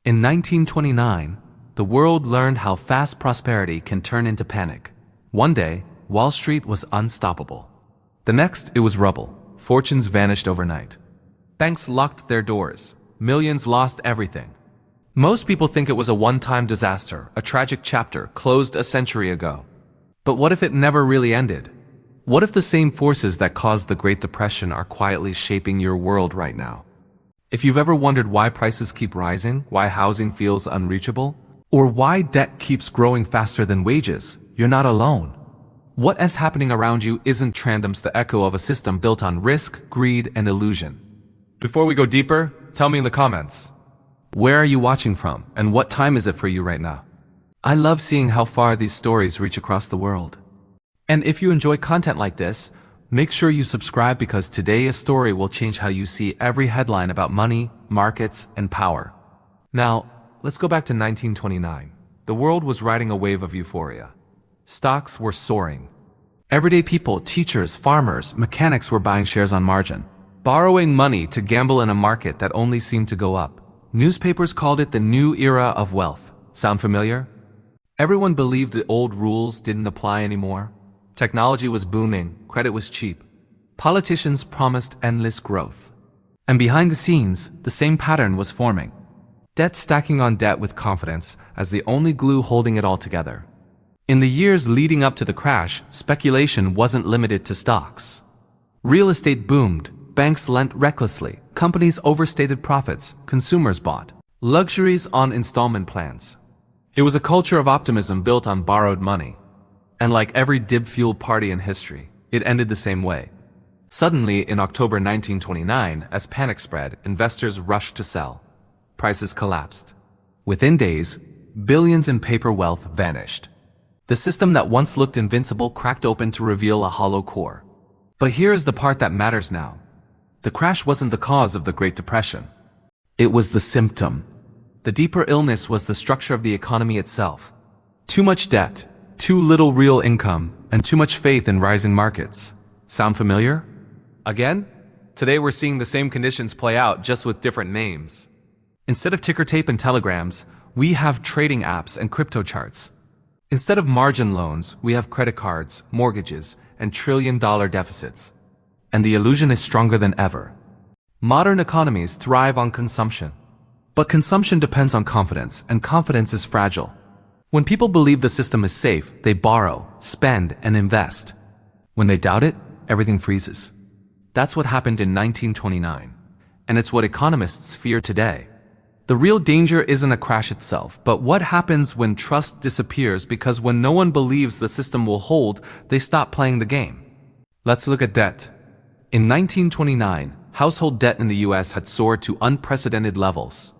In 1929, the world learned how fast prosperity can turn into panic. One day, Wall Street was unstoppable. The next, it was rubble. Fortunes vanished overnight. Banks locked their doors. Millions lost everything. Most people think it was a one-time disaster, a tragic chapter closed a century ago. But what if it never really ended? What if the same forces that caused the Great Depression are quietly shaping your world right now? If you've ever wondered why prices keep rising, why housing feels unreachable, or why debt keeps growing faster than wages, you're not alone. What is happening around you isn't random, it's the echo of a system built on risk, greed, and illusion. Before we go deeper, tell me in the comments. Where are you watching from, and what time is it for you right now? I love seeing how far these stories reach across the world. And if you enjoy content like this, make sure you subscribe because today's story will change how you see every headline about money, markets, and power. Now, let's go back to 1929. The world was riding a wave of euphoria. Stocks were soaring. Everyday people, teachers, farmers, mechanics were buying shares on margin, borrowing money to gamble in a market that only seemed to go up. Newspapers called it the new era of wealth. Sound familiar? Everyone believed the old rules didn't apply anymore. Technology was booming, credit was cheap. Politicians promised endless growth. And behind the scenes, the same pattern was forming. Debt stacking on debt with confidence as the only glue holding it all together. In the years leading up to the crash, speculation wasn't limited to stocks. Real estate boomed, banks lent recklessly, companies overstated profits, consumers bought luxuries on installment plans. It was a culture of optimism built on borrowed money. And like every dib-fueled party in history, it ended the same way. Suddenly, in October 1929, as panic spread, investors rushed to sell. Prices collapsed. Within days, billions in paper wealth vanished. The system that once looked invincible cracked open to reveal a hollow core. But here is the part that matters now. The crash wasn't the cause of the Great Depression. It was the symptom. The deeper illness was the structure of the economy itself. Too much debt, too little real income, and too much faith in rising markets. Sound familiar? Again? Today we're seeing the same conditions play out, just with different names. Instead of ticker tape and telegrams, we have trading apps and crypto charts. Instead of margin loans, we have credit cards, mortgages, and trillion-dollar deficits. And the illusion is stronger than ever. Modern economies thrive on consumption. But consumption depends on confidence, and confidence is fragile. When people believe the system is safe, they borrow, spend, and invest. When they doubt it, everything freezes. That's what happened in 1929. And it's what economists fear today. The real danger isn't a crash itself, but what happens when trust disappears because when no one believes the system will hold, they stop playing the game. Let's look at debt. In 1929, household debt in the US had soared to unprecedented levels.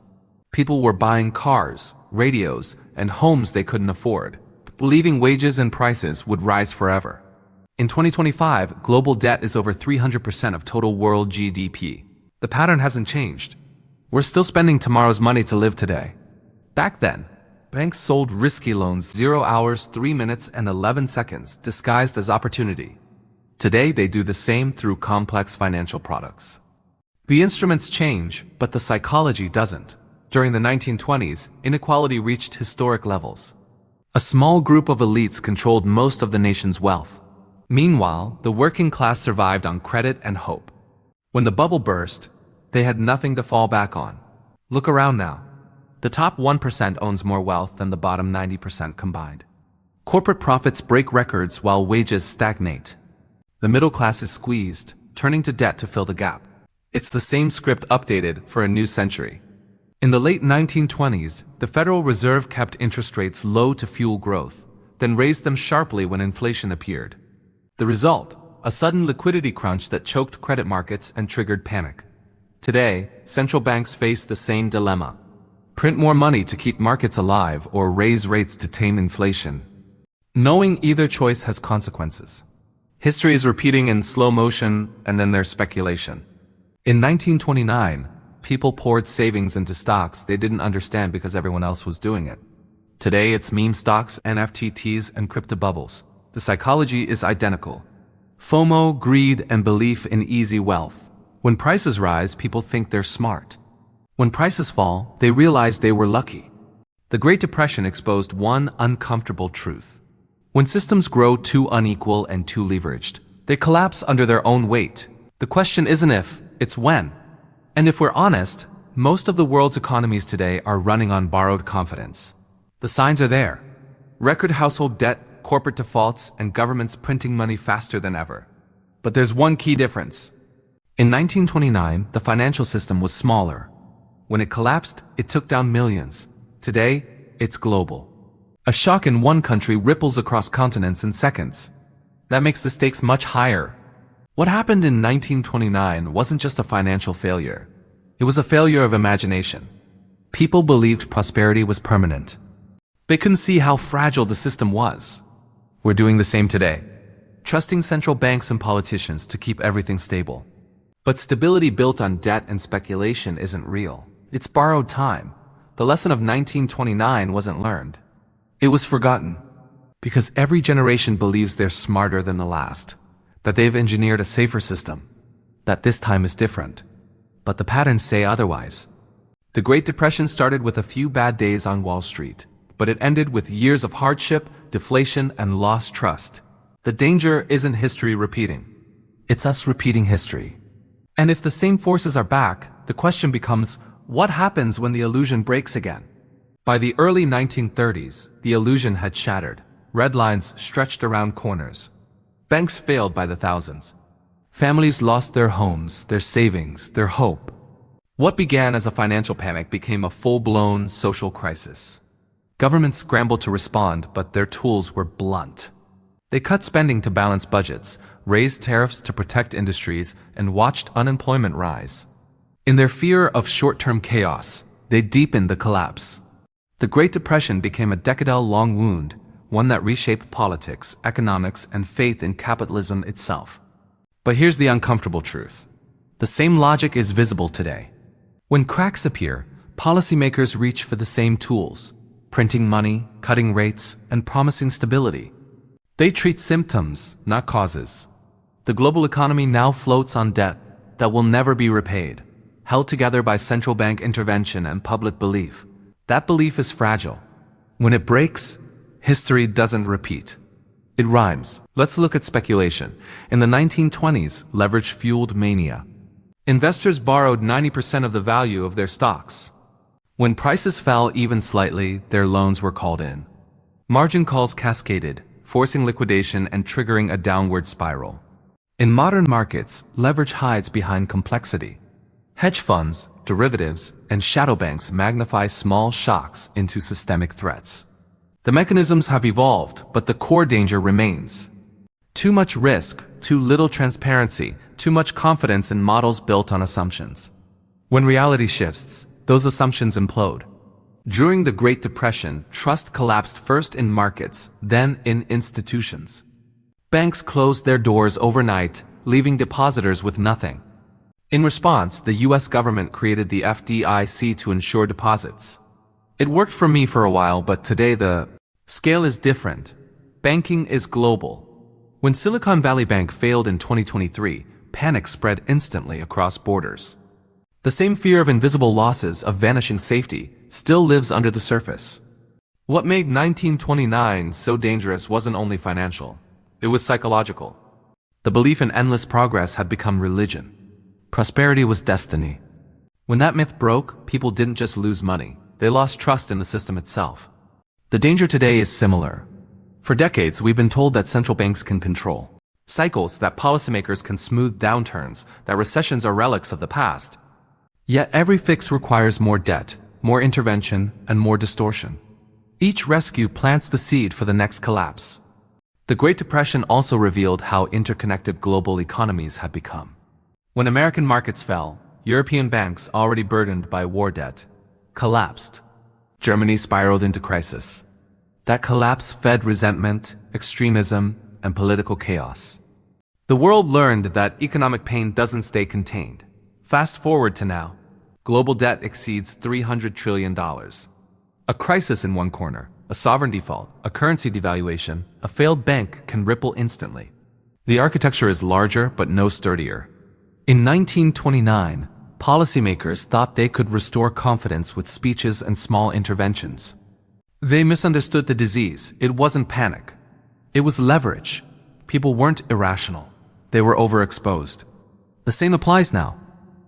People were buying cars, radios, and homes they couldn't afford, believing wages and prices would rise forever. In 2025, global debt is over 300% of total world GDP. The pattern hasn't changed. We're still spending tomorrow's money to live today. Back then, banks sold risky loans 0 hours, 3 minutes, and 11 seconds, disguised as opportunity. Today, they do the same through complex financial products. The instruments change, but the psychology doesn't. During the 1920s, inequality reached historic levels. A small group of elites controlled most of the nation's wealth. Meanwhile, the working class survived on credit and hope. When the bubble burst, they had nothing to fall back on. Look around now. The top 1% owns more wealth than the bottom 90% combined. Corporate profits break records while wages stagnate. The middle class is squeezed, turning to debt to fill the gap. It's the same script updated for a new century. In the late 1920s, the Federal Reserve kept interest rates low to fuel growth, then raised them sharply when inflation appeared. The result, a sudden liquidity crunch that choked credit markets and triggered panic. Today, central banks face the same dilemma. Print more money to keep markets alive or raise rates to tame inflation. Knowing either choice has consequences. History is repeating in slow motion, and then there's speculation. In 1929, people poured savings into stocks they didn't understand because everyone else was doing it. Today it's meme stocks, NFTs, and crypto bubbles. The psychology is identical. FOMO, greed, and belief in easy wealth. When prices rise, people think they're smart. When prices fall, they realize they were lucky. The Great Depression exposed one uncomfortable truth. When systems grow too unequal and too leveraged, they collapse under their own weight. The question isn't if, it's when. And if we're honest, most of the world's economies today are running on borrowed confidence. The signs are there. Record household debt, corporate defaults, and governments printing money faster than ever. But there's one key difference. In 1929, the financial system was smaller. When it collapsed, it took down millions. Today, it's global. A shock in one country ripples across continents in seconds. That makes the stakes much higher. What happened in 1929 wasn't just a financial failure. It was a failure of imagination. People believed prosperity was permanent. They couldn't see how fragile the system was. We're doing the same today, trusting central banks and politicians to keep everything stable. But stability built on debt and speculation isn't real. It's borrowed time. The lesson of 1929 wasn't learned. It was forgotten. Because every generation believes they're smarter than the last, that they've engineered a safer system, that this time is different. But the patterns say otherwise. The Great Depression started with a few bad days on Wall Street, but it ended with years of hardship, deflation, and lost trust. The danger isn't history repeating. It's us repeating history. And if the same forces are back, the question becomes, what happens when the illusion breaks again? By the early 1930s, the illusion had shattered. Red lines stretched around corners. Banks failed by the thousands. Families lost their homes, their savings, their hope. What began as a financial panic became a full-blown social crisis. Governments scrambled to respond, but their tools were blunt. They cut spending to balance budgets, raised tariffs to protect industries, and watched unemployment rise. In their fear of short-term chaos, they deepened the collapse. The Great Depression became a decade-long wound, one that reshaped politics, economics, and faith in capitalism itself. But here's the uncomfortable truth. The same logic is visible today. When cracks appear, policymakers reach for the same tools, printing money, cutting rates, and promising stability. They treat symptoms, not causes. The global economy now floats on debt that will never be repaid, held together by central bank intervention and public belief. That belief is fragile. When it breaks, history doesn't repeat. It rhymes. Let's look at speculation. In the 1920s, leverage fueled mania. Investors borrowed 90% of the value of their stocks. When prices fell even slightly, their loans were called in. Margin calls cascaded, forcing liquidation and triggering a downward spiral. In modern markets, leverage hides behind complexity. Hedge funds, derivatives, and shadow banks magnify small shocks into systemic threats. The mechanisms have evolved, but the core danger remains. Too much risk, too little transparency, too much confidence in models built on assumptions. When reality shifts, those assumptions implode. During the Great Depression, trust collapsed first in markets, then in institutions. Banks closed their doors overnight, leaving depositors with nothing. In response, the US government created the FDIC to ensure deposits. It worked for me for a while, but today the scale is different. Banking is global. When Silicon Valley Bank failed in 2023, panic spread instantly across borders. The same fear of invisible losses, of vanishing safety, still lives under the surface. What made 1929 so dangerous wasn't only financial. It was psychological. The belief in endless progress had become religion. Prosperity was destiny. When that myth broke, people didn't just lose money. They lost trust in the system itself. The danger today is similar. For decades, we've been told that central banks can control cycles, that policymakers can smooth downturns, that recessions are relics of the past. Yet every fix requires more debt, more intervention, and more distortion. Each rescue plants the seed for the next collapse. The Great Depression also revealed how interconnected global economies had become. When American markets fell, European banks, already burdened by war debt, collapsed. Germany spiraled into crisis. That collapse fed resentment, extremism, and political chaos. The world learned that economic pain doesn't stay contained. Fast forward to now. Global debt exceeds $300 trillion. A crisis in one corner, a sovereign default, a currency devaluation, a failed bank can ripple instantly. The architecture is larger but no sturdier. In 1929, policymakers thought they could restore confidence with speeches and small interventions. They misunderstood the disease. It wasn't panic. It was leverage. People weren't irrational. They were overexposed. The same applies now.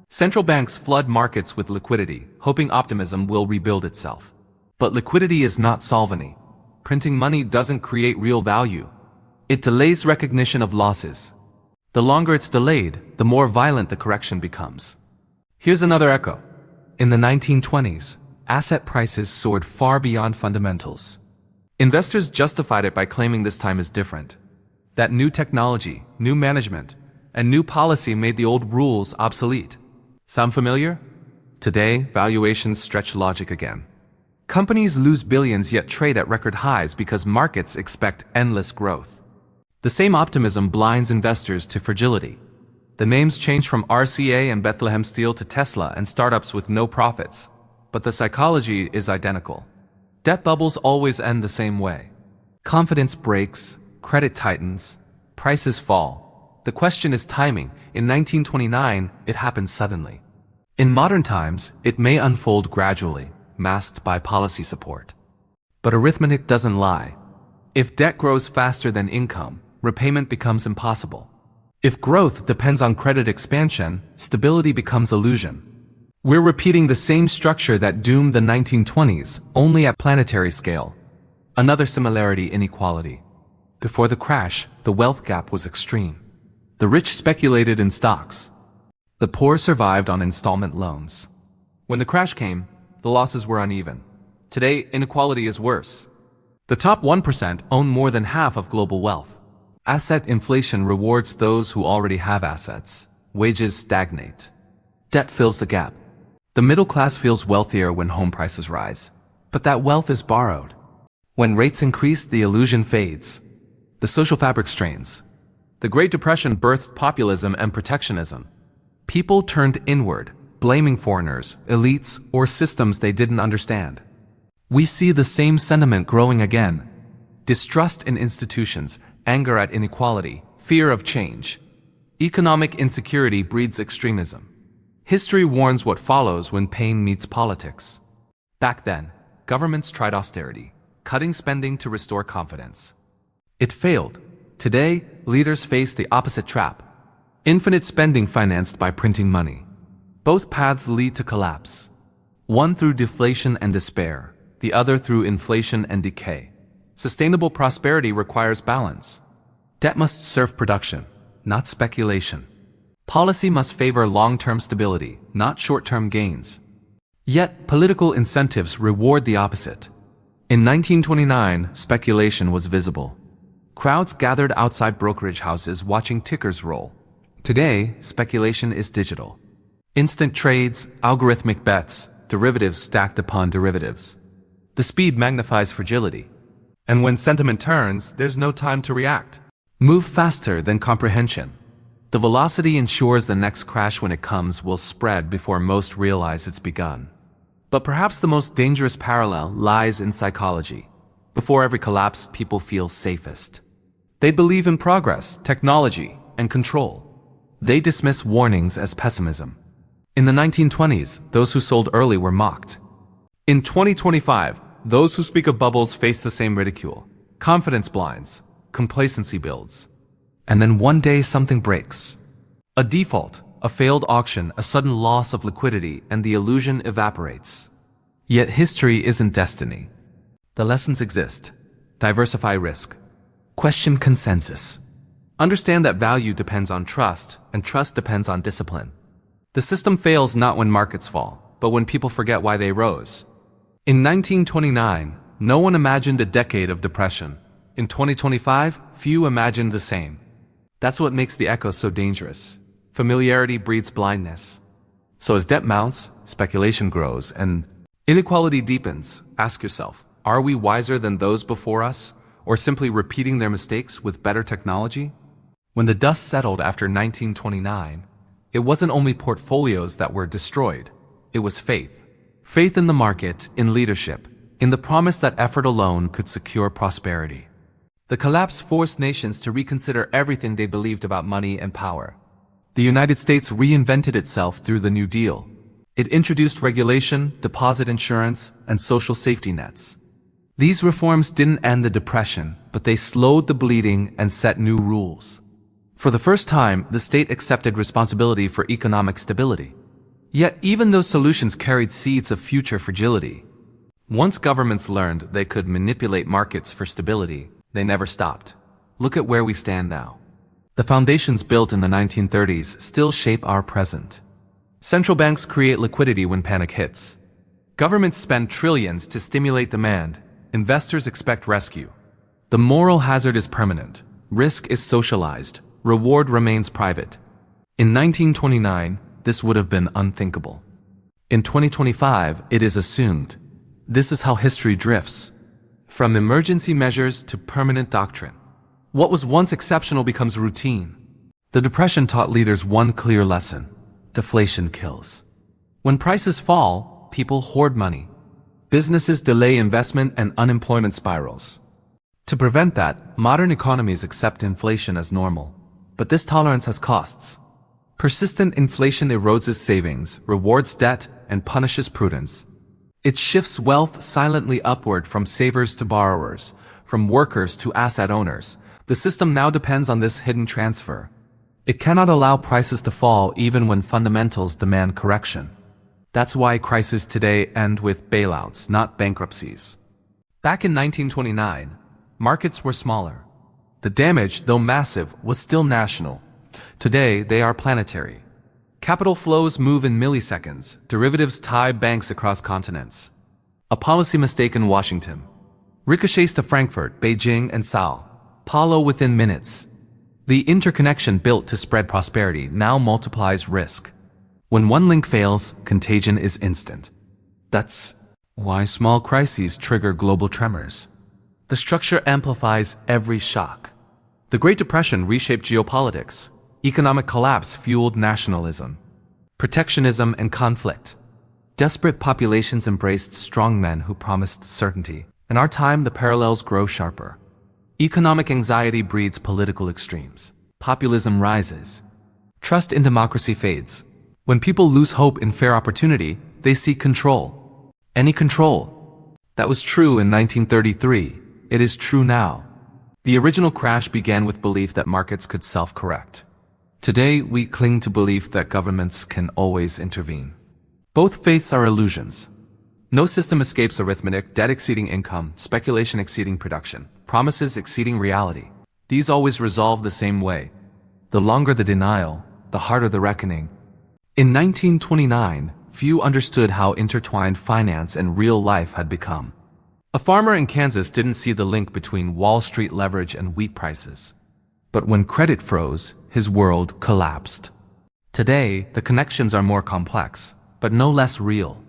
Central banks flood markets with liquidity, hoping optimism will rebuild itself. But liquidity is not solvent. Printing money doesn't create real value. It delays recognition of losses. The longer it's delayed, the more violent the correction becomes. Here's another echo. In the 1920s, asset prices soared far beyond fundamentals. Investors justified it by claiming this time is different. That new technology, new management, and new policy made the old rules obsolete. Sound familiar? Today, valuations stretch logic again. Companies lose billions yet trade at record highs because markets expect endless growth. The same optimism blinds investors to fragility. The names change from RCA and Bethlehem Steel to Tesla and startups with no profits, but the psychology is identical. Debt bubbles always end the same way. Confidence breaks, credit tightens, prices fall. The question is timing. In 1929, it happened suddenly. In modern times, it may unfold gradually, masked by policy support. But arithmetic doesn't lie. If debt grows faster than income, repayment becomes impossible. If growth depends on credit expansion, stability becomes illusion. We're repeating the same structure that doomed the 1920s, only at planetary scale. Another similarity: inequality. Before the crash, the wealth gap was extreme. The rich speculated in stocks. The poor survived on installment loans. When the crash came, the losses were uneven. Today, inequality is worse. The top 1% own more than half of global wealth. Asset inflation rewards those who already have assets. Wages stagnate. Debt fills the gap. The middle class feels wealthier when home prices rise. But that wealth is borrowed. When rates increase, the illusion fades. The social fabric strains. The Great Depression birthed populism and protectionism. People turned inward, blaming foreigners, elites, or systems they didn't understand. We see the same sentiment growing again. Distrust in institutions, anger at inequality, fear of change. Economic insecurity breeds extremism. History warns what follows when pain meets politics. Back then, governments tried austerity, cutting spending to restore confidence. It failed. Today, leaders face the opposite trap: infinite spending financed by printing money. Both paths lead to collapse. One through deflation and despair, the other through inflation and decay. Sustainable prosperity requires balance. Debt must serve production, not speculation. Policy must favor long-term stability, not short-term gains. Yet, political incentives reward the opposite. In 1929, speculation was visible. Crowds gathered outside brokerage houses watching tickers roll. Today, speculation is digital. Instant trades, algorithmic bets, derivatives stacked upon derivatives. The speed magnifies fragility. And when sentiment turns, there's no time to react. Move faster than comprehension. The velocity ensures the next crash, when it comes, will spread before most realize it's begun. But perhaps the most dangerous parallel lies in psychology. Before every collapse, people feel safest. They believe in progress, technology, and control. They dismiss warnings as pessimism. In the 1920s, those who sold early were mocked. In 2025, those who speak of bubbles face the same ridicule. Confidence blinds, complacency builds. And then one day something breaks. A default, a failed auction, a sudden loss of liquidity, and the illusion evaporates. Yet history isn't destiny. The lessons exist. Diversify risk. Question consensus. Understand that value depends on trust, and trust depends on discipline. The system fails not when markets fall, but when people forget why they rose. In 1929, no one imagined a decade of depression. In 2025, few imagined the same. That's what makes the echo so dangerous. Familiarity breeds blindness. So as debt mounts, speculation grows, and inequality deepens. Ask yourself, are we wiser than those before us, or simply repeating their mistakes with better technology? When the dust settled after 1929, it wasn't only portfolios that were destroyed. It was faith. Faith in the market, in leadership, in the promise that effort alone could secure prosperity. The collapse forced nations to reconsider everything they believed about money and power. The United States reinvented itself through the New Deal. It introduced regulation, deposit insurance, and social safety nets. These reforms didn't end the Depression, but they slowed the bleeding and set new rules. For the first time, the state accepted responsibility for economic stability. Yet even those solutions carried seeds of future fragility. Once governments learned they could manipulate markets for stability, they never stopped. Look at where we stand now. The foundations built in the 1930s still shape our present. Central banks create liquidity when panic hits. Governments spend trillions to stimulate demand. Investors expect rescue. The moral hazard is permanent. Risk is socialized. Reward remains private. In 1929, this would have been unthinkable. In 2025, it is assumed. This is how history drifts. From emergency measures to permanent doctrine. What was once exceptional becomes routine. The Depression taught leaders one clear lesson. Deflation kills. When prices fall, people hoard money. Businesses delay investment and unemployment spirals. To prevent that, modern economies accept inflation as normal. But this tolerance has costs. Persistent inflation erodes savings, rewards debt, and punishes prudence. It shifts wealth silently upward from savers to borrowers, from workers to asset owners. The system now depends on this hidden transfer. It cannot allow prices to fall even when fundamentals demand correction. That's why crises today end with bailouts, not bankruptcies. Back in 1929, markets were smaller. The damage, though massive, was still national. Today, they are planetary. Capital flows move in milliseconds. Derivatives tie banks across continents. A policy mistake in Washington ricochets to Frankfurt, Beijing, and Sao Paulo within minutes. The interconnection built to spread prosperity now multiplies risk. When one link fails, contagion is instant. That's why small crises trigger global tremors. The structure amplifies every shock. The Great Depression reshaped geopolitics. Economic collapse fueled nationalism, protectionism, and conflict. Desperate populations embraced strongmen who promised certainty. In our time, the parallels grow sharper. Economic anxiety breeds political extremes. Populism rises. Trust in democracy fades. When people lose hope in fair opportunity, they seek control. Any control. That was true in 1933. It is true now. The original crash began with belief that markets could self-correct. Today, we cling to belief that governments can always intervene. Both faiths are illusions. No system escapes arithmetic, debt exceeding income, speculation exceeding production, promises exceeding reality. These always resolve the same way. The longer the denial, the harder the reckoning. In 1929, few understood how intertwined finance and real life had become. A farmer in Kansas didn't see the link between Wall Street leverage and wheat prices. But when credit froze, his world collapsed. Today, the connections are more complex, but no less real.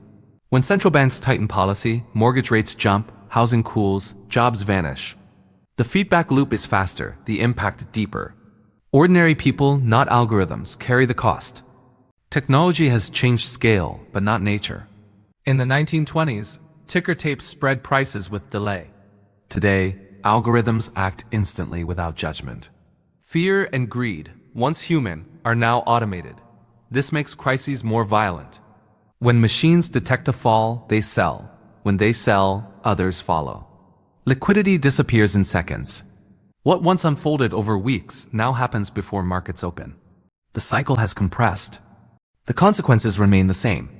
When central banks tighten policy, mortgage rates jump, housing cools, jobs vanish. The feedback loop is faster, the impact deeper. Ordinary people, not algorithms, carry the cost. Technology has changed scale, but not nature. In the 1920s, ticker tapes spread prices with delay. Today, algorithms act instantly without judgment. Fear and greed, once human, are now automated. This makes crises more violent. When machines detect a fall, they sell. When they sell, others follow. Liquidity disappears in seconds. What once unfolded over weeks now happens before markets open. The cycle has compressed. The consequences remain the same.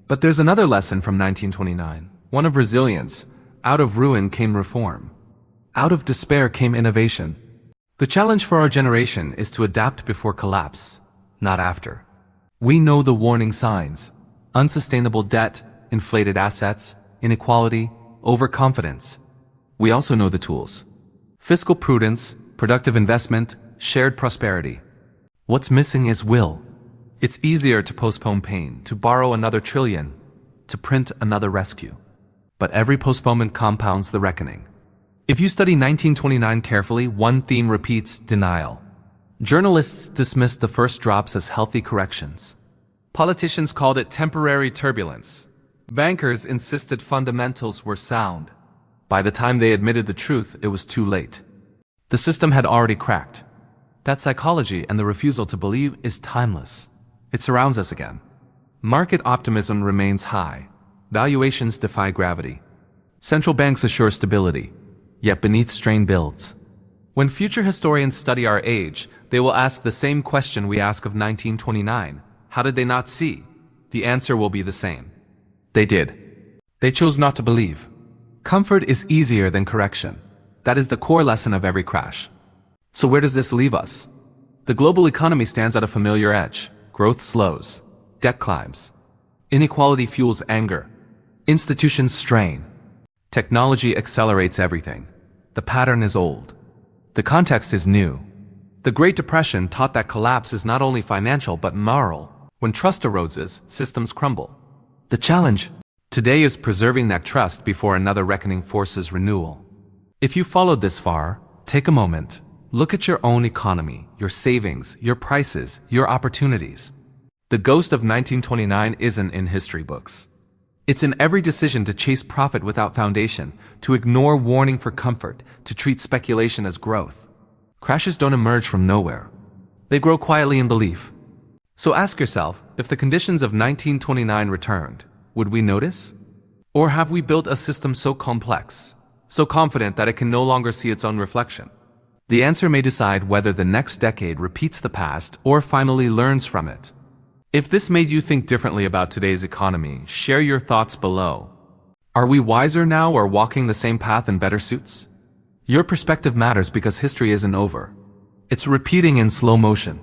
But there's another lesson from 1929. One of resilience. Out of ruin came reform. Out of despair came innovation. The challenge for our generation is to adapt before collapse, not after. We know the warning signs: unsustainable debt, inflated assets, inequality, overconfidence. We also know the tools: fiscal prudence, productive investment, shared prosperity. What's missing is will. It's easier to postpone pain, to borrow another trillion, to print another rescue. But every postponement compounds the reckoning. If you study 1929 carefully, one theme repeats: denial. Journalists dismissed the first drops as healthy corrections. Politicians called it temporary turbulence. Bankers insisted fundamentals were sound. By the time they admitted the truth, it was too late. The system had already cracked. That psychology and the refusal to believe is timeless. It surrounds us again. Market optimism remains high. Valuations defy gravity. Central banks assure stability, yet beneath strain builds. When future historians study our age, they will ask the same question we ask of 1929. How did they not see? The answer will be the same. They did. They chose not to believe. Comfort is easier than correction. That is the core lesson of every crash. So where does this leave us? The global economy stands at a familiar edge. Growth slows. Debt climbs. Inequality fuels anger. Institutions strain. Technology accelerates everything. The pattern is old. The context is new. The Great Depression taught that collapse is not only financial but moral. When trust erodes, systems crumble. The challenge today is preserving that trust before another reckoning forces renewal. If you followed this far, take a moment. Look at your own economy, your savings, your prices, your opportunities. The ghost of 1929 isn't in history books. It's in every decision to chase profit without foundation, to ignore warning for comfort, to treat speculation as growth. Crashes don't emerge from nowhere. They grow quietly in belief. So ask yourself, if the conditions of 1929 returned, would we notice? Or have we built a system so complex, so confident that it can no longer see its own reflection? The answer may decide whether the next decade repeats the past or finally learns from it. If this made you think differently about today's economy, share your thoughts below. Are we wiser now or walking the same path in better suits? Your perspective matters because history isn't over. It's repeating in slow motion.